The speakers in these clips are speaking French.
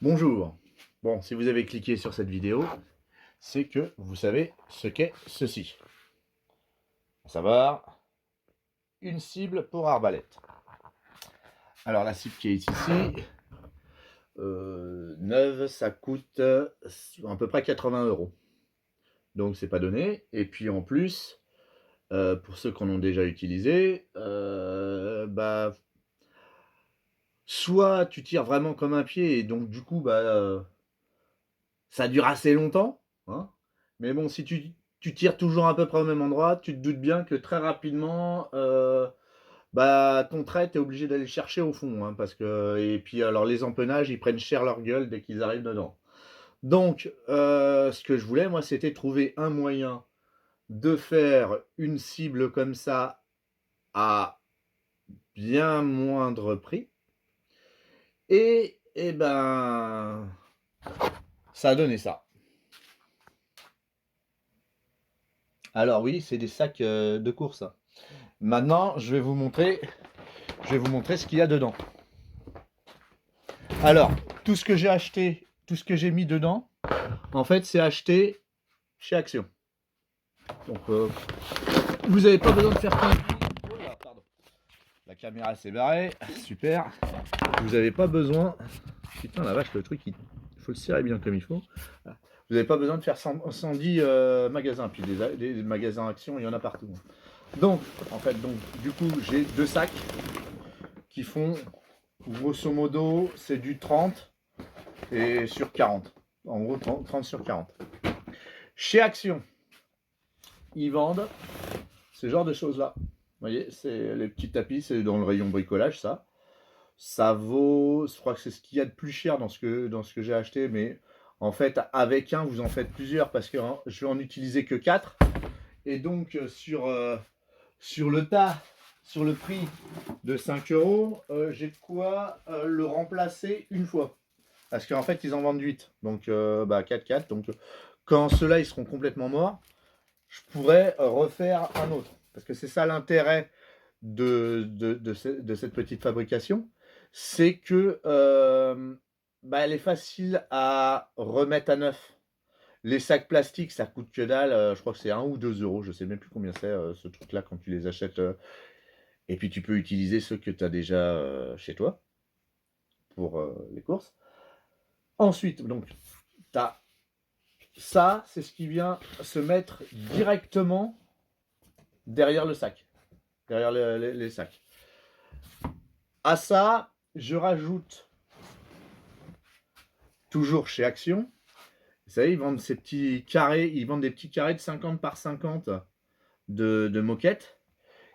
Bonjour. Bon, si vous avez cliqué sur cette vidéo, c'est que vous savez ce qu'est ceci. À savoir, une cible pour arbalète. Alors la cible qui est ici, neuve, ça coûte à peu près 80 €. Donc c'est pas donné. Et puis en plus, pour ceux qui en ont déjà utilisé, soit tu tires vraiment comme un pied et donc du coup, ça dure assez longtemps, hein. Mais bon, si tu tires toujours à peu près au même endroit, tu te doutes bien que très rapidement, ton trait, tu es obligé d'aller le chercher au fond, hein, parce que et puis alors les empennages, ils prennent cher leur gueule dès qu'ils arrivent dedans. Donc, ce que je voulais moi, c'était trouver un moyen de faire une cible comme ça à bien moindre prix et ça a donné ça. Alors oui, c'est des sacs, de course. Maintenant, je vais vous montrer ce qu'il y a dedans. Alors, tout ce que j'ai acheté, tout ce que j'ai mis dedans, en fait, c'est acheté chez Action. Donc, vous n'avez pas besoin de faire plein de prix. Oh là, pardon. La caméra s'est barrée, super. Vous n'avez pas besoin. Putain, la vache, le truc, il faut le serrer bien comme il faut. Vous n'avez pas besoin de faire 110 magasins. Puis des magasins Action, il y en a partout. Donc, en fait, du coup, j'ai deux sacs qui font, grosso modo, c'est du 30 et sur 40. En gros, 30 sur 40. Chez Action, ils vendent ce genre de choses-là. Vous voyez, c'est les petits tapis, c'est dans le rayon bricolage, ça. Ça vaut, je crois que c'est ce qu'il y a de plus cher dans ce que j'ai acheté, mais en fait, avec un, vous en faites plusieurs parce que hein, je vais en utiliser que 4. Et donc, sur le tas, sur le prix de 5 €, j'ai de quoi le remplacer une fois. Parce qu'en fait, ils en vendent 8. Donc, 4. Donc, quand ceux-là, ils seront complètement morts, je pourrais refaire un autre. Parce que c'est ça l'intérêt de cette petite fabrication. C'est que elle est facile à remettre à neuf. Les sacs plastiques, ça coûte que dalle. Je crois que c'est 1 ou 2 €. Je sais même plus combien c'est ce truc-là quand tu les achètes. Et puis tu peux utiliser ceux que tu as déjà chez toi pour les courses. Ensuite, donc, tu as ça, c'est ce qui vient se mettre directement derrière le sac, derrière les sacs. À ça, je rajoute, toujours chez Action, vous savez, ils vendent ces petits carrés, ils vendent des petits carrés de 50 par 50 de moquette.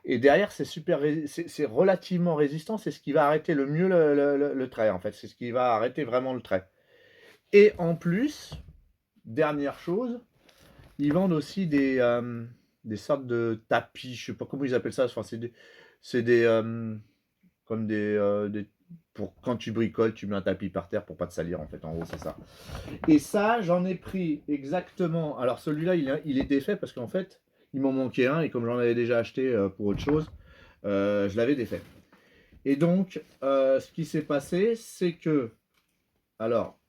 Et derrière, c'est relativement résistant. C'est ce qui va arrêter le mieux le trait, en fait. C'est ce qui va arrêter vraiment le trait. Et en plus, dernière chose, ils vendent aussi des sortes de tapis. Je sais pas comment ils appellent ça. Enfin, c'est comme des pour quand tu bricoles, tu mets un tapis par terre pour pas te salir, en fait. En gros, c'est ça. Et ça, j'en ai pris exactement. Alors, celui-là, il est défait parce qu'en fait, il m'en manquait un. Et comme j'en avais déjà acheté pour autre chose, je l'avais défait. Et donc, ce qui s'est passé, c'est que. Alors,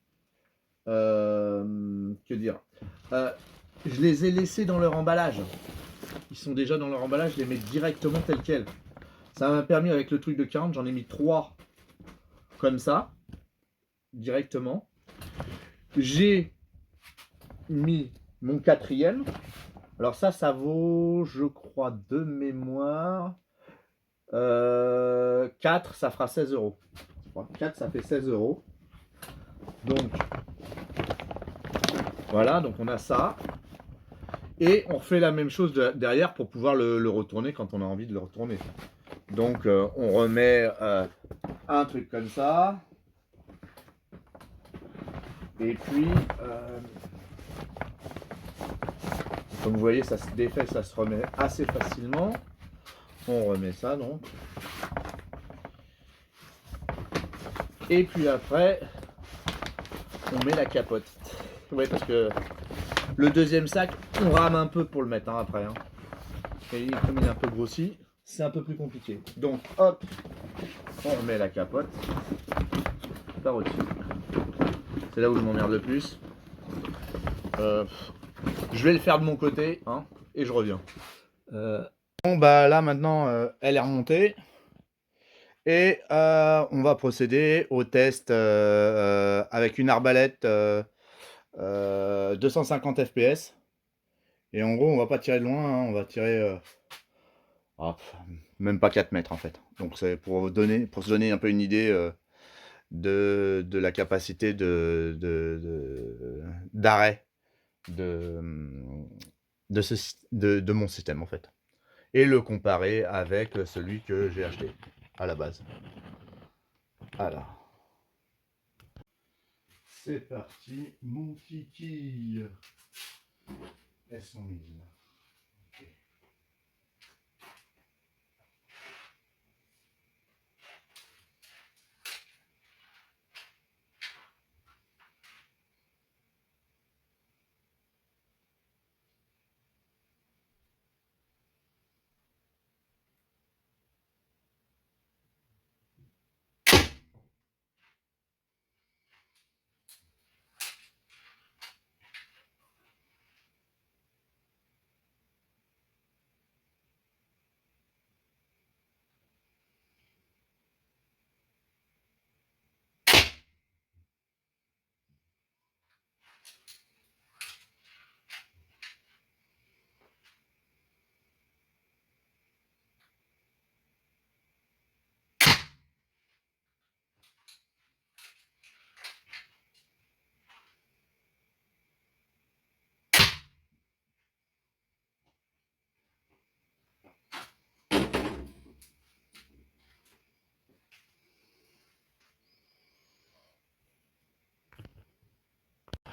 que dire je les ai laissés dans leur emballage. Ils sont déjà dans leur emballage, je les mets directement tel quel. Ça m'a permis, avec le truc de 40, j'en ai mis 3 comme ça, directement. J'ai mis mon 4e. Alors ça vaut, je crois, de mémoire, 4, ça fera 16 €. 4, ça fait 16 €. Donc, voilà, donc on a ça. Et on refait la même chose derrière pour pouvoir le retourner quand on a envie de le retourner. Donc, on remet un truc comme ça. Et puis, comme vous voyez, ça se défait, ça se remet assez facilement. On remet ça donc. Et puis après, on met la capote. Oui, parce que le deuxième sac, on rame un peu pour le mettre après. Hein. Et comme il est un peu grossi, c'est un peu plus compliqué. Donc, hop, on remet la capote par au-dessus. C'est là où je m'emmerde le plus. Je vais le faire de mon côté, hein, et je reviens. Bon, bah là maintenant, elle est remontée. Et on va procéder au test avec une arbalète 250 fps. Et en gros, on va pas tirer de loin, hein, on va tirer même pas 4 mètres en fait. Donc c'est pour se donner un peu une idée de la capacité d'arrêt de mon système en fait. Et le comparer avec celui que j'ai acheté à la base. Alors. C'est parti, mon kiki. Elles sont mises. Okay.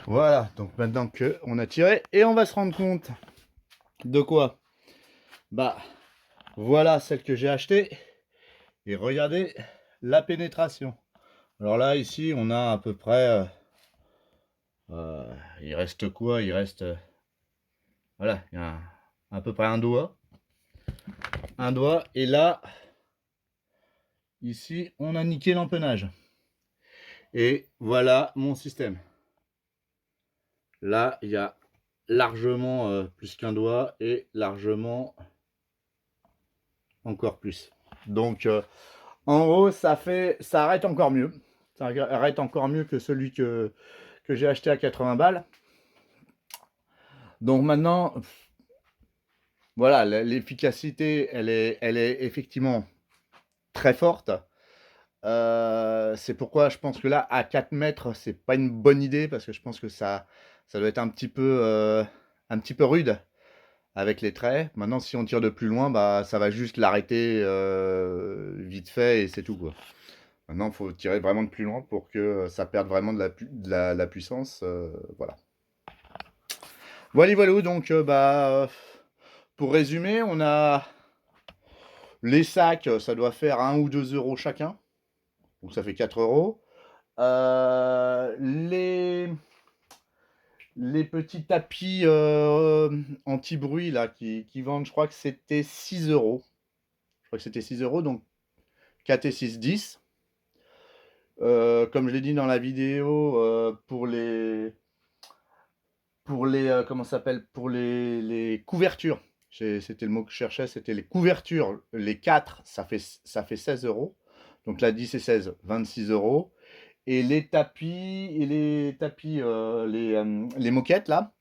Voilà, donc maintenant que on a tiré, et on va se rendre compte de quoi? Bah, voilà celle que j'ai achetée, et regardez la pénétration. Alors là, ici, on a à peu près, il reste quoi? Il reste, voilà, il y a à peu près un doigt, et là, ici, on a niqué l'empennage. Et voilà mon système. Là, il y a largement plus qu'un doigt et largement encore plus. Donc, en gros, ça arrête encore mieux. Ça arrête encore mieux que celui que j'ai acheté à 80 balles. Donc maintenant, voilà, l'efficacité, elle est effectivement très forte. C'est pourquoi je pense que là, à 4 mètres, c'est pas une bonne idée parce que je pense que ça doit être un petit peu rude avec les traits. Maintenant, si on tire de plus loin, bah, ça va juste l'arrêter vite fait et c'est tout, quoi. Maintenant, il faut tirer vraiment de plus loin pour que ça perde vraiment de la puissance. Voilà. Voilà, donc, pour résumer, on a les sacs, ça doit faire 1 ou 2 euros chacun. Donc, ça fait 4 euros. Les petits tapis anti-bruit là qui vendent, je crois que c'était 6 euros. Je crois que c'était 6 euros, donc 4 et 6, 10. Comme je l'ai dit dans la vidéo, pour les comment ça s'appelle, pour les couvertures, c'était le mot que je cherchais, c'était les couvertures, les 4, ça fait 16 euros. Donc là, 10 et 16, 26 euros. Et les tapis, les moquettes là,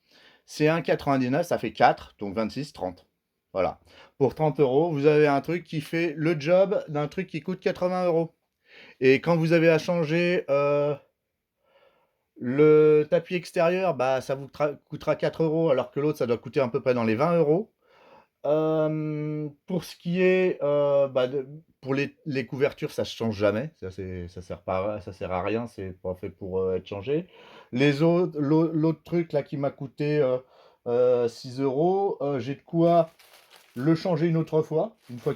c'est 1,99, ça fait 4, donc 26, 30. Voilà. Pour 30 euros, vous avez un truc qui fait le job d'un truc qui coûte 80 euros. Et quand vous avez à changer le tapis extérieur, bah, ça vous coûtera 4 euros, alors que l'autre, ça doit coûter à peu près dans les 20 euros. Pour ce qui est pour les couvertures, ça ne change jamais. Ça sert à rien, c'est pas fait pour être changé. L'autre truc là qui m'a coûté 6 euros, j'ai de quoi le changer une autre fois. Une fois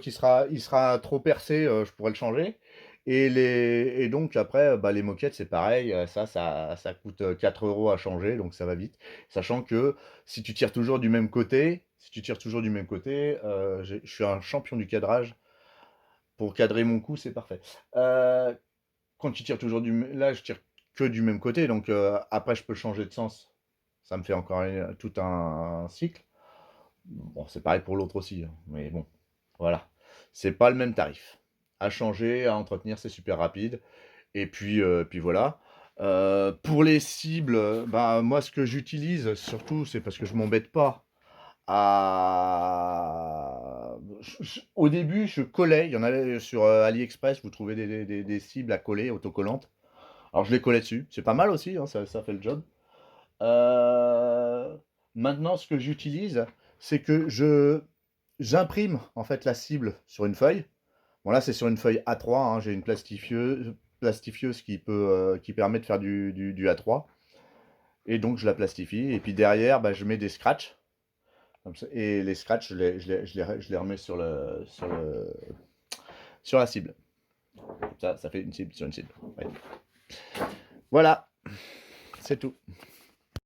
il sera trop percé, je pourrais le changer. Et donc après, les moquettes, c'est pareil, ça coûte 4 euros à changer, donc ça va vite. Sachant que si tu tires toujours du même côté, je suis un champion du cadrage. Pour cadrer mon coup, c'est parfait. Quand tu tires toujours là, je tire que du même côté. Donc après, je peux changer de sens. Ça me fait encore tout un cycle. Bon, c'est pareil pour l'autre aussi, hein, mais bon, voilà. C'est pas le même tarif. À changer, à entretenir, c'est super rapide. Et puis voilà. Pour les cibles, bah, moi, ce que j'utilise surtout, c'est parce que je m'embête pas à au début, je collais, il y en avait sur, AliExpress, vous trouvez des cibles à coller, autocollantes. Alors je les collais dessus, c'est pas mal aussi, hein, ça fait le job. Maintenant, ce que j'utilise, c'est que j'imprime, en fait, la cible sur une feuille. Bon là, c'est sur une feuille A3, hein, j'ai une plastifieuse qui permet de faire du A3 et donc je la plastifie et puis derrière, bah, je mets des scratchs comme ça et les scratchs, je les remets sur la cible. Comme ça fait une cible sur une cible. Ouais. Voilà, c'est tout.